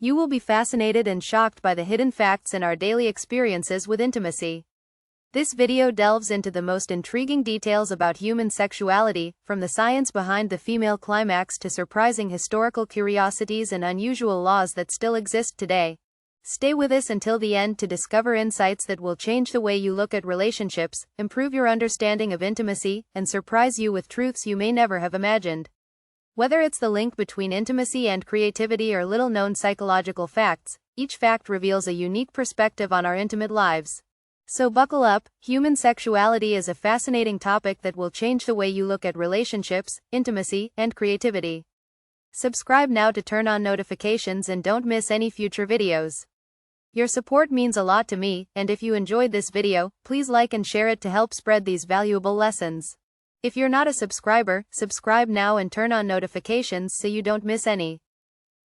You will be fascinated and shocked by the hidden facts in our daily experiences with intimacy. This video delves into the most intriguing details about human sexuality, from the science behind the female climax to surprising historical curiosities and unusual laws that still exist today. Stay with us until the end to discover insights that will change the way you look at relationships, improve your understanding of intimacy, and surprise you with truths you may never have imagined. Whether it's the link between intimacy and creativity or little-known psychological facts, each fact reveals a unique perspective on our intimate lives. So buckle up, human sexuality is a fascinating topic that will change the way you look at relationships, intimacy, and creativity. Subscribe now to turn on notifications and don't miss any future videos. Your support means a lot to me, and if you enjoyed this video, please like and share it to help spread these valuable lessons. If you're not a subscriber, subscribe now and turn on notifications so you don't miss any.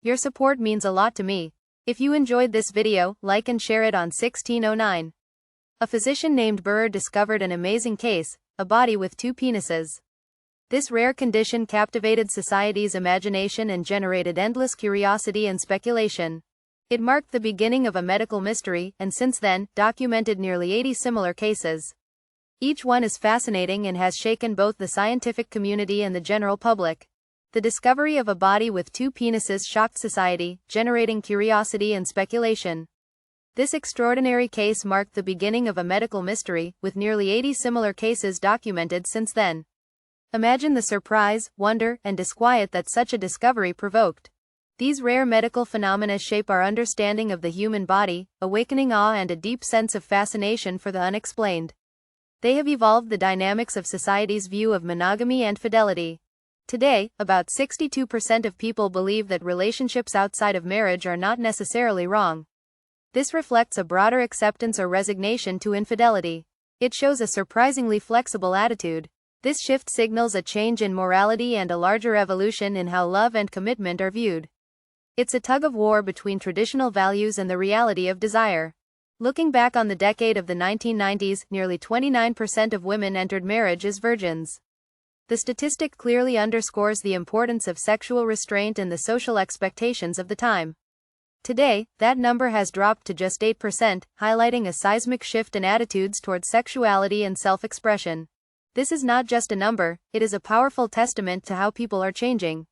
Your support means a lot to me. If you enjoyed this video, like and share it on 1609. A physician named Burr discovered an amazing case, a body with two penises. This rare condition captivated society's imagination and generated endless curiosity and speculation. It marked the beginning of a medical mystery, and since then, documented nearly 80 similar cases. Each one is fascinating and has shaken both the scientific community and the general public. The discovery of a body with two penises shocked society, generating curiosity and speculation. This extraordinary case marked the beginning of a medical mystery, with nearly 80 similar cases documented since then. Imagine the surprise, wonder, and disquiet that such a discovery provoked. These rare medical phenomena shape our understanding of the human body, awakening awe and a deep sense of fascination for the unexplained. They have evolved the dynamics of society's view of monogamy and fidelity. Today, about 62% of people believe that relationships outside of marriage are not necessarily wrong. This reflects a broader acceptance or resignation to infidelity. It shows a surprisingly flexible attitude. This shift signals a change in morality and a larger evolution in how love and commitment are viewed. It's a tug-of-war between traditional values and the reality of desire. Looking back on the decade of the 1990s, nearly 29% of women entered marriage as virgins. The statistic clearly underscores the importance of sexual restraint and the social expectations of the time. Today, that number has dropped to just 8%, highlighting a seismic shift in attitudes towards sexuality and self-expression. This is not just a number, it is a powerful testament to how people are changing.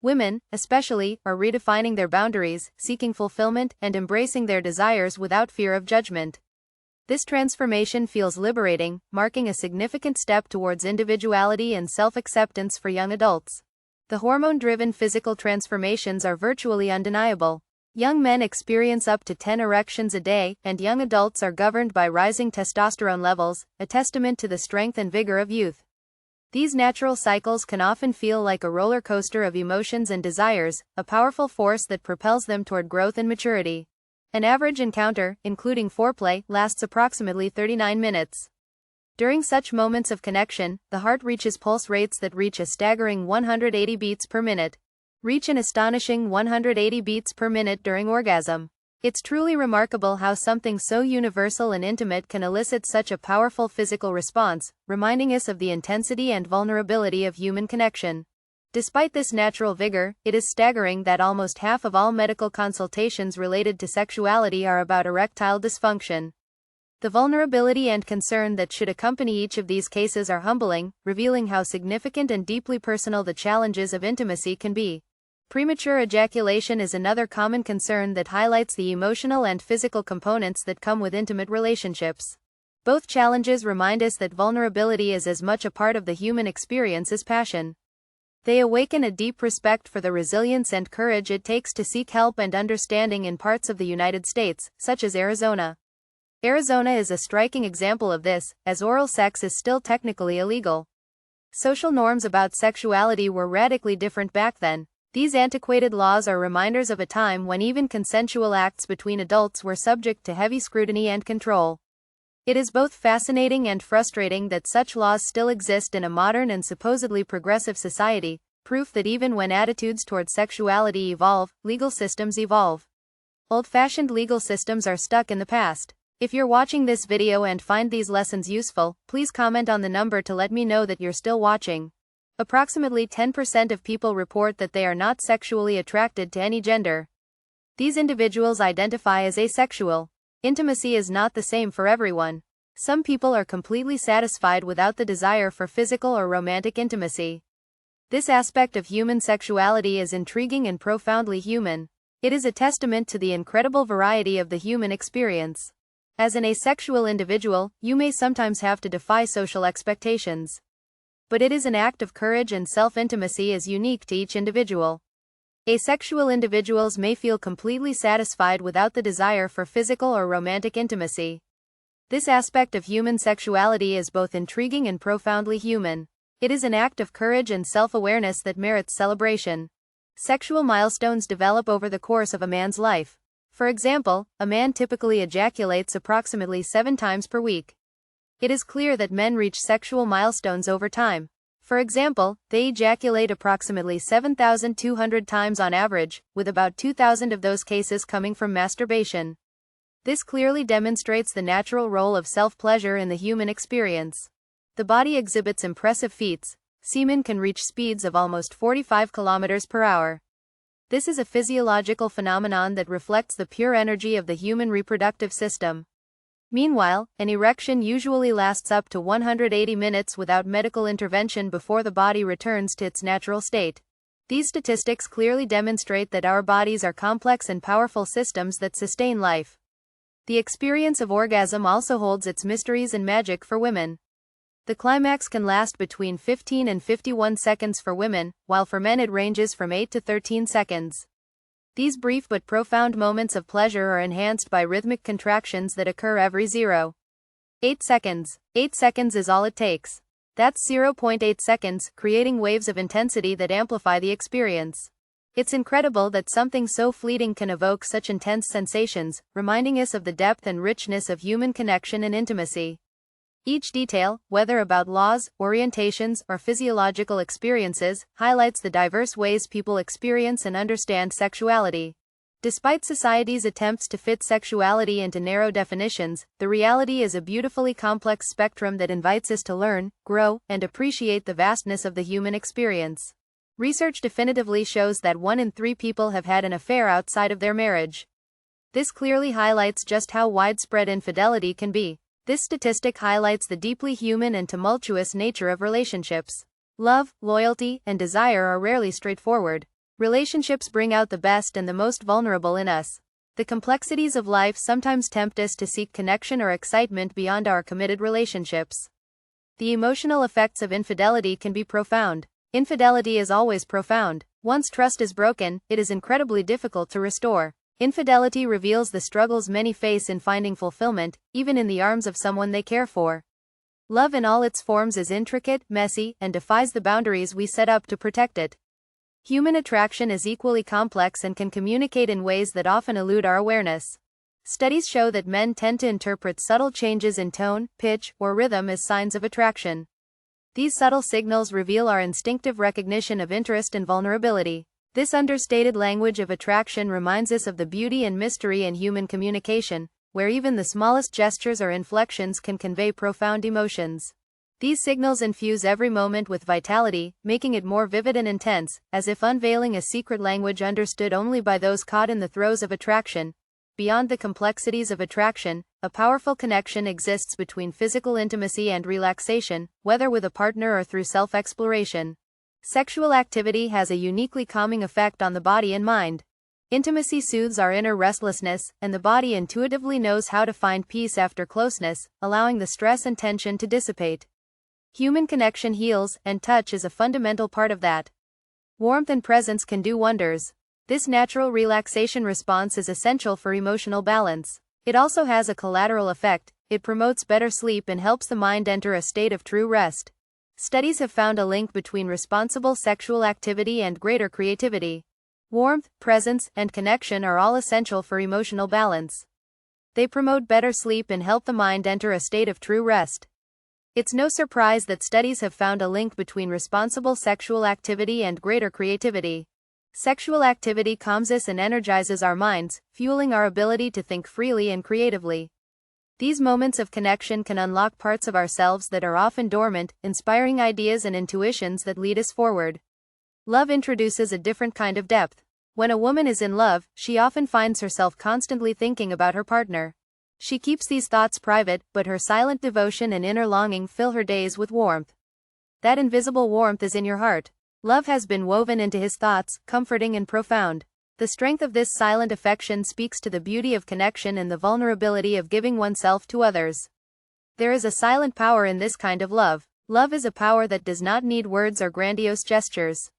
Women, especially, are redefining their boundaries, seeking fulfillment, and embracing their desires without fear of judgment. This transformation feels liberating, marking a significant step towards individuality and self-acceptance for young adults. The hormone-driven physical transformations are virtually undeniable. Young men experience up to 10 erections a day, and young adults are governed by rising testosterone levels, a testament to the strength and vigor of youth. These natural cycles can often feel like a roller coaster of emotions and desires, a powerful force that propels them toward growth and maturity. An average encounter, including foreplay, lasts approximately 39 minutes. During such moments of connection, the heart reaches pulse rates that reach a staggering 180 beats per minute. Reach an astonishing 180 beats per minute during orgasm. It's truly remarkable how something so universal and intimate can elicit such a powerful physical response, reminding us of the intensity and vulnerability of human connection. Despite this natural vigor, it is staggering that almost half of all medical consultations related to sexuality are about erectile dysfunction. The vulnerability and concern that should accompany each of these cases are humbling, revealing how significant and deeply personal the challenges of intimacy can be. Premature ejaculation is another common concern that highlights the emotional and physical components that come with intimate relationships. Both challenges remind us that vulnerability is as much a part of the human experience as passion. They awaken a deep respect for the resilience and courage it takes to seek help and understanding in parts of the United States, such as Arizona. Arizona is a striking example of this, as oral sex is still technically illegal. Social norms about sexuality were radically different back then. These antiquated laws are reminders of a time when even consensual acts between adults were subject to heavy scrutiny and control. It is both fascinating and frustrating that such laws still exist in a modern and supposedly progressive society, proof that even when attitudes towards sexuality evolve, legal systems evolve. Old-fashioned legal systems are stuck in the past. If you're watching this video and find these lessons useful, please comment on the number to let me know that you're still watching. Approximately 10% of people report that they are not sexually attracted to any gender. These individuals identify as asexual. Intimacy is not the same for everyone. Some people are completely satisfied without the desire for physical or romantic intimacy. This aspect of human sexuality is intriguing and profoundly human. It is a testament to the incredible variety of the human experience. As an asexual individual, you may sometimes have to defy social expectations. But it is an act of courage, and self-intimacy is unique to each individual. Asexual individuals may feel completely satisfied without the desire for physical or romantic intimacy. This aspect of human sexuality is both intriguing and profoundly human. It is an act of courage and self-awareness that merits celebration. Sexual milestones develop over the course of a man's life. For example, a man typically ejaculates approximately 7 times per week. It is clear that men reach sexual milestones over time. For example, they ejaculate approximately 7,200 times on average, with about 2,000 of those cases coming from masturbation. This clearly demonstrates the natural role of self-pleasure in the human experience. The body exhibits impressive feats. Semen can reach speeds of almost 45 kilometers per hour. This is a physiological phenomenon that reflects the pure energy of the human reproductive system. Meanwhile, an erection usually lasts up to 180 minutes without medical intervention before the body returns to its natural state. These statistics clearly demonstrate that our bodies are complex and powerful systems that sustain life. The experience of orgasm also holds its mysteries and magic for women. The climax can last between 15 and 51 seconds for women, while for men it ranges from 8 to 13 seconds. These brief but profound moments of pleasure are enhanced by rhythmic contractions that occur every 0.8 seconds. 8 seconds is all it takes. That's 0.8 seconds, creating waves of intensity that amplify the experience. It's incredible that something so fleeting can evoke such intense sensations, reminding us of the depth and richness of human connection and intimacy. Each detail, whether about laws, orientations, or physiological experiences, highlights the diverse ways people experience and understand sexuality. Despite society's attempts to fit sexuality into narrow definitions, the reality is a beautifully complex spectrum that invites us to learn, grow, and appreciate the vastness of the human experience. Research definitively shows that 1 in 3 people have had an affair outside of their marriage. This clearly highlights just how widespread infidelity can be. This statistic highlights the deeply human and tumultuous nature of relationships. Love, loyalty, and desire are rarely straightforward. Relationships bring out the best and the most vulnerable in us. The complexities of life sometimes tempt us to seek connection or excitement beyond our committed relationships. The emotional effects of infidelity can be profound. Infidelity is always profound. Once trust is broken, it is incredibly difficult to restore. Infidelity reveals the struggles many face in finding fulfillment, even in the arms of someone they care for. Love in all its forms is intricate, messy, and defies the boundaries we set up to protect it. Human attraction is equally complex and can communicate in ways that often elude our awareness. Studies show that men tend to interpret subtle changes in tone, pitch, or rhythm as signs of attraction. These subtle signals reveal our instinctive recognition of interest and vulnerability. This understated language of attraction reminds us of the beauty and mystery in human communication, where even the smallest gestures or inflections can convey profound emotions. These signals infuse every moment with vitality, making it more vivid and intense, as if unveiling a secret language understood only by those caught in the throes of attraction. Beyond the complexities of attraction, a powerful connection exists between physical intimacy and relaxation, whether with a partner or through self-exploration. Sexual activity has a uniquely calming effect on the body and mind. Intimacy soothes our inner restlessness, and the body intuitively knows how to find peace after closeness, allowing the stress and tension to dissipate. Human connection heals, and touch is a fundamental part of that. Warmth and presence can do wonders. This natural relaxation response is essential for emotional balance. It also has a collateral effect. It promotes better sleep and helps the mind enter a state of true rest. Studies have found a link between responsible sexual activity and greater creativity. Warmth, presence, and connection are all essential for emotional balance. They promote better sleep and help the mind enter a state of true rest. It's no surprise that studies have found a link between responsible sexual activity and greater creativity. Sexual activity calms us and energizes our minds, fueling our ability to think freely and creatively. These moments of connection can unlock parts of ourselves that are often dormant, inspiring ideas and intuitions that lead us forward. Love introduces a different kind of depth. When a woman is in love, she often finds herself constantly thinking about her partner. She keeps these thoughts private, but her silent devotion and inner longing fill her days with warmth. That invisible warmth is in your heart. Love has been woven into his thoughts, comforting and profound. The strength of this silent affection speaks to the beauty of connection and the vulnerability of giving oneself to others. There is a silent power in this kind of love. Love is a power that does not need words or grandiose gestures.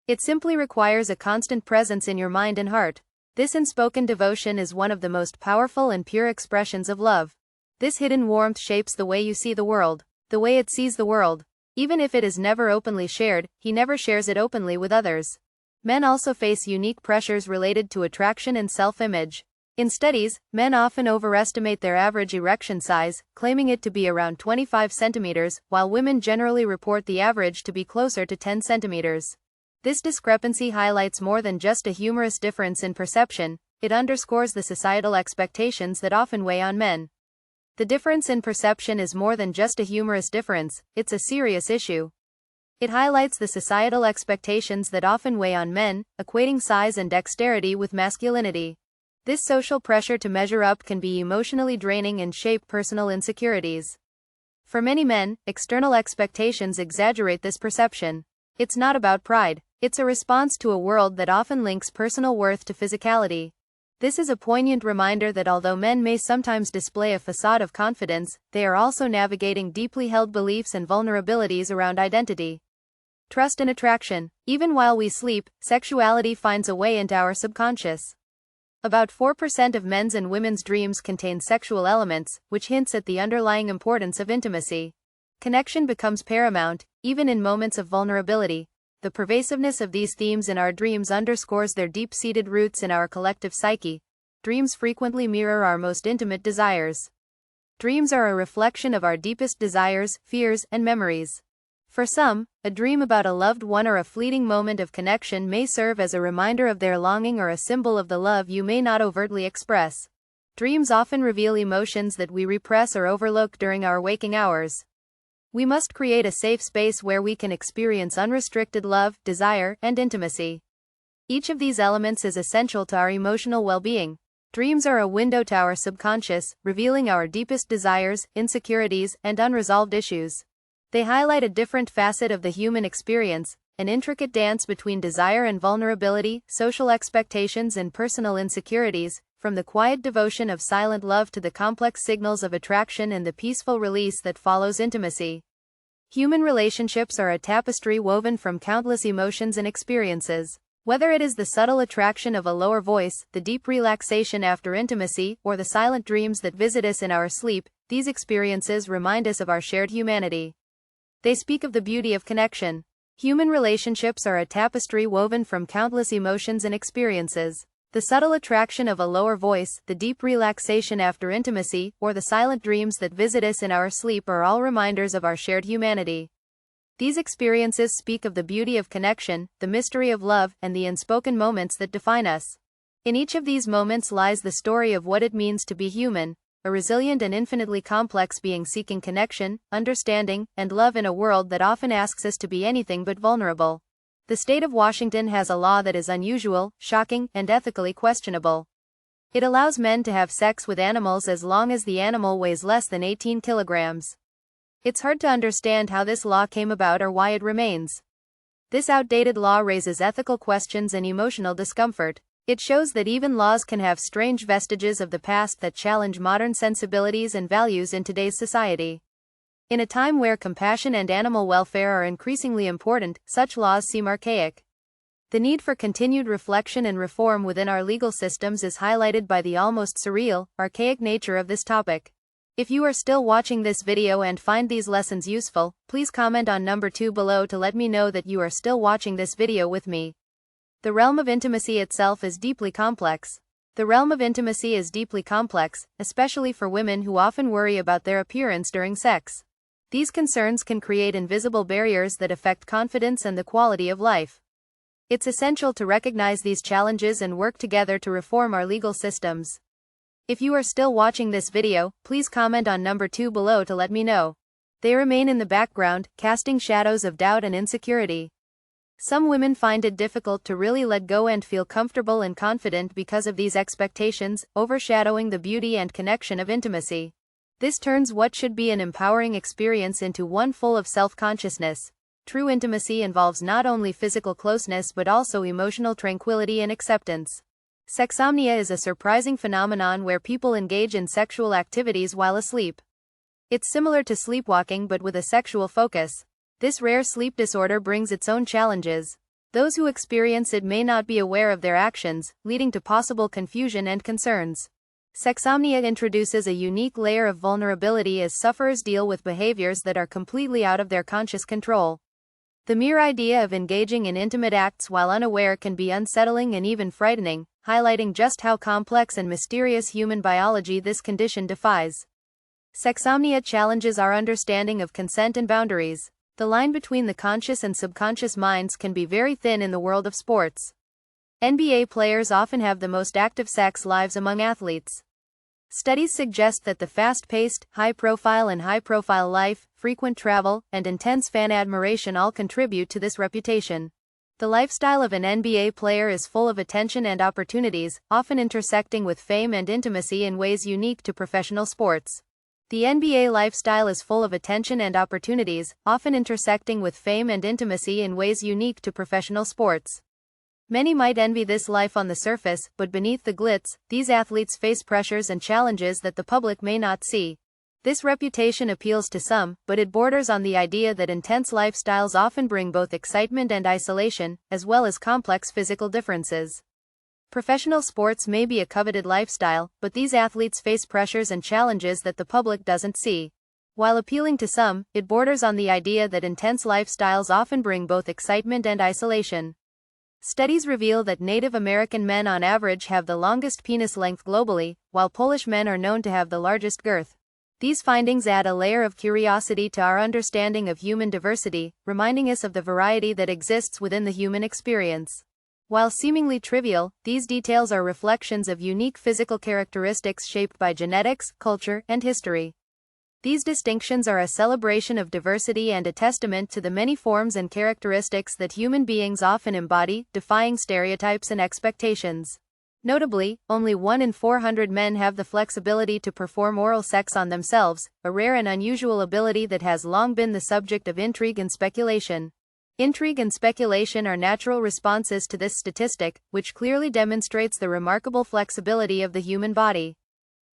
It simply requires a constant presence in your mind and heart. This unspoken devotion is one of the most powerful and pure expressions of love. This hidden warmth shapes the way you see the world, the way it sees the world. Even if it is never openly shared, he never shares it openly with others. Men also face unique pressures related to attraction and self-image. In studies, men often overestimate their average erection size, claiming it to be around 25 centimeters, while women generally report the average to be closer to 10 centimeters. This discrepancy highlights more than just a humorous difference in perception, it underscores the societal expectations that often weigh on men. The difference in perception is more than just a humorous difference, it's a serious issue. It highlights the societal expectations that often weigh on men, equating size and dexterity with masculinity. This social pressure to measure up can be emotionally draining and shape personal insecurities. For many men, external expectations exaggerate this perception. It's not about pride. It's a response to a world that often links personal worth to physicality. This is a poignant reminder that although men may sometimes display a facade of confidence, they are also navigating deeply held beliefs and vulnerabilities around identity. Trust and attraction. Even while we sleep, sexuality finds a way into our subconscious. About 4% of men's and women's dreams contain sexual elements, which hints at the underlying importance of intimacy. Connection becomes paramount, even in moments of vulnerability. The pervasiveness of these themes in our dreams underscores their deep-seated roots in our collective psyche. Dreams frequently mirror our most intimate desires. Dreams are a reflection of our deepest desires, fears, and memories. For some, a dream about a loved one or a fleeting moment of connection may serve as a reminder of their longing or a symbol of the love you may not overtly express. Dreams often reveal emotions that we repress or overlook during our waking hours. We must create a safe space where we can experience unrestricted love, desire, and intimacy. Each of these elements is essential to our emotional well-being. Dreams are a window to our subconscious, revealing our deepest desires, insecurities, and unresolved issues. They highlight a different facet of the human experience, an intricate dance between desire and vulnerability, social expectations and personal insecurities, from the quiet devotion of silent love to the complex signals of attraction and the peaceful release that follows intimacy. Human relationships are a tapestry woven from countless emotions and experiences. Whether it is the subtle attraction of a lower voice, the deep relaxation after intimacy, or the silent dreams that visit us in our sleep, these experiences remind us of our shared humanity. They speak of the beauty of connection. Human relationships are a tapestry woven from countless emotions and experiences. The subtle attraction of a lower voice, the deep relaxation after intimacy, or the silent dreams that visit us in our sleep are all reminders of our shared humanity. These experiences speak of the beauty of connection, the mystery of love, and the unspoken moments that define us. In each of these moments lies the story of what it means to be human, a resilient and infinitely complex being seeking connection, understanding, and love in a world that often asks us to be anything but vulnerable. The state of Washington has a law that is unusual, shocking, and ethically questionable. It allows men to have sex with animals as long as the animal weighs less than 18 kilograms. It's hard to understand how this law came about or why it remains. This outdated law raises ethical questions and emotional discomfort. It shows that even laws can have strange vestiges of the past that challenge modern sensibilities and values in today's society. In a time where compassion and animal welfare are increasingly important, such laws seem archaic. The need for continued reflection and reform within our legal systems is highlighted by the almost surreal, archaic nature of this topic. If you are still watching this video and find these lessons useful, please comment on number 2 below to let me know that you are still watching this video with me. The realm of intimacy itself is deeply complex. The realm of intimacy is deeply complex, especially for women who often worry about their appearance during sex. These concerns can create invisible barriers that affect confidence and the quality of life. It's essential to recognize these challenges and work together to reform our legal systems. If you are still watching this video, please comment on number 2 below to let me know. They remain in the background, casting shadows of doubt and insecurity. Some women find it difficult to really let go and feel comfortable and confident because of these expectations, overshadowing the beauty and connection of intimacy. This turns what should be an empowering experience into one full of self-consciousness. True intimacy involves not only physical closeness but also emotional tranquility and acceptance. Sexsomnia is a surprising phenomenon where people engage in sexual activities while asleep. It's similar to sleepwalking but with a sexual focus. This rare sleep disorder brings its own challenges. Those who experience it may not be aware of their actions, leading to possible confusion and concerns. Sexsomnia introduces a unique layer of vulnerability as sufferers deal with behaviors that are completely out of their conscious control. The mere idea of engaging in intimate acts while unaware can be unsettling and even frightening, highlighting just how complex and mysterious human biology this condition defies. Sexsomnia challenges our understanding of consent and boundaries. The line between the conscious and subconscious minds can be very thin in the world of sports. NBA players often have the most active sex lives among athletes. Studies suggest that the fast-paced, high-profile life, frequent travel, and intense fan admiration all contribute to this reputation. The lifestyle of an NBA player is full of attention and opportunities, often intersecting with fame and intimacy in ways unique to professional sports. The NBA lifestyle is full of attention and opportunities, often intersecting with fame and intimacy in ways unique to professional sports. Many might envy this life on the surface, but beneath the glitz, these athletes face pressures and challenges that the public may not see. This reputation appeals to some, but it borders on the idea that intense lifestyles often bring both excitement and isolation, as well as complex physical differences. Professional sports may be a coveted lifestyle, but these athletes face pressures and challenges that the public doesn't see. While appealing to some, it borders on the idea that intense lifestyles often bring both excitement and isolation. Studies reveal that Native American men on average have the longest penis length globally, while Polish men are known to have the largest girth. These findings add a layer of curiosity to our understanding of human diversity, reminding us of the variety that exists within the human experience. While seemingly trivial, these details are reflections of unique physical characteristics shaped by genetics, culture, and history. These distinctions are a celebration of diversity and a testament to the many forms and characteristics that human beings often embody, defying stereotypes and expectations. Notably, only 1 in 400 men have the flexibility to perform oral sex on themselves, a rare and unusual ability that has long been the subject of intrigue and speculation. Intrigue and speculation are natural responses to this statistic, which clearly demonstrates the remarkable flexibility of the human body.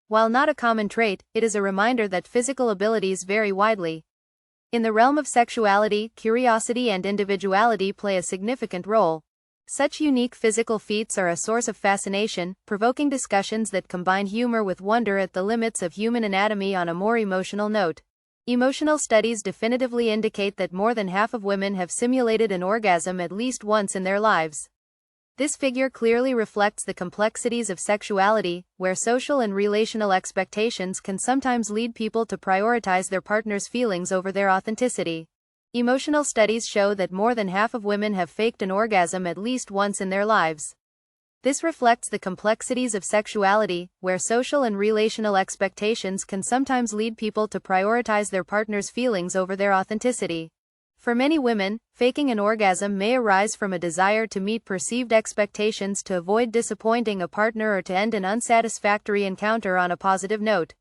While not a common trait, it is a reminder that physical abilities vary widely. In the realm of sexuality, curiosity and individuality play a significant role. Such unique physical feats are a source of fascination, provoking discussions that combine humor with wonder at the limits of human anatomy. On a more emotional note, emotional studies definitively indicate that more than half of women have simulated an orgasm at least once in their lives. This figure clearly reflects the complexities of sexuality, where social and relational expectations can sometimes lead people to prioritize their partner's feelings over their authenticity. Emotional studies show that more than half of women have faked an orgasm at least once in their lives. This reflects the complexities of sexuality, where social and relational expectations can sometimes lead people to prioritize their partner's feelings over their authenticity. For many women, faking an orgasm may arise from a desire to meet perceived expectations, to avoid disappointing a partner, or to end an unsatisfactory encounter on a positive note.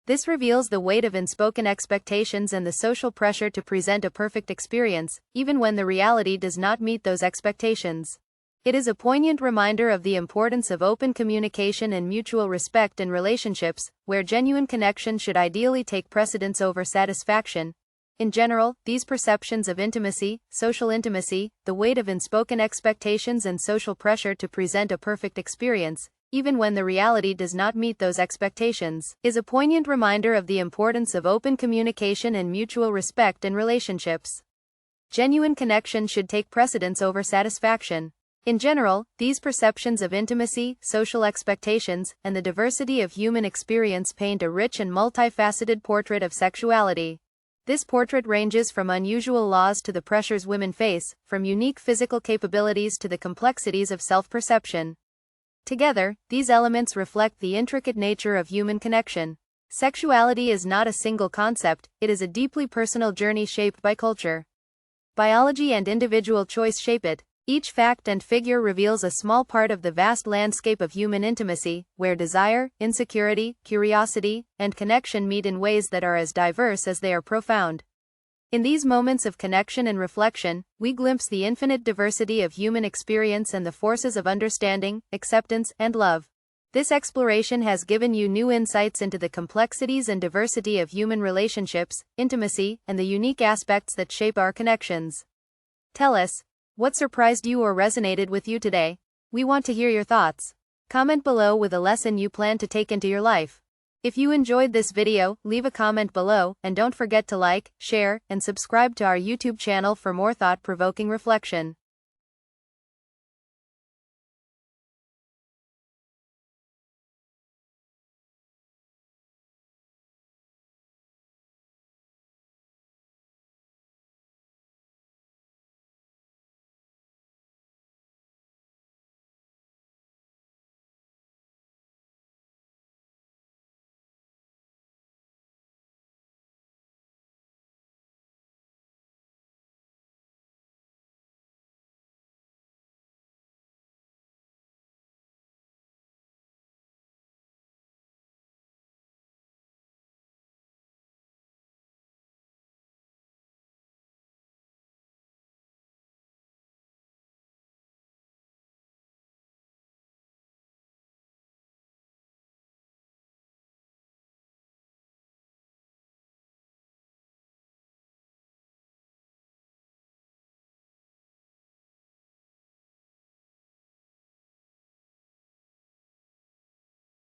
This reveals the weight of unspoken expectations and the social pressure to present a perfect experience, even when the reality does not meet those expectations. It is a poignant reminder of the importance of open communication and mutual respect in relationships, where genuine connection should ideally take precedence over satisfaction. In general, these perceptions of intimacy, social intimacy, the weight of unspoken expectations and social pressure to present a perfect experience, even when the reality does not meet those expectations, is a poignant reminder of the importance of open communication and mutual respect in relationships. Genuine connection should take precedence over satisfaction. In general, these perceptions of intimacy, social expectations, and the diversity of human experience paint a rich and multifaceted portrait of sexuality. This portrait ranges from unusual laws to the pressures women face, from unique physical capabilities to the complexities of self-perception. Together, these elements reflect the intricate nature of human connection. Sexuality is not a single concept, it is a deeply personal journey shaped by culture, biology and individual choice shape it. Each fact and figure reveals a small part of the vast landscape of human intimacy, where desire, insecurity, curiosity, and connection meet in ways that are as diverse as they are profound. In these moments of connection and reflection, we glimpse the infinite diversity of human experience and the forces of understanding, acceptance, and love. This exploration has given you new insights into the complexities and diversity of human relationships, intimacy, and the unique aspects that shape our connections. Tell us, what surprised you or resonated with you today? We want to hear your thoughts. Comment below with a lesson you plan to take into your life. If you enjoyed this video, leave a comment below, and don't forget to like, share, and subscribe to our YouTube channel for more thought-provoking reflection.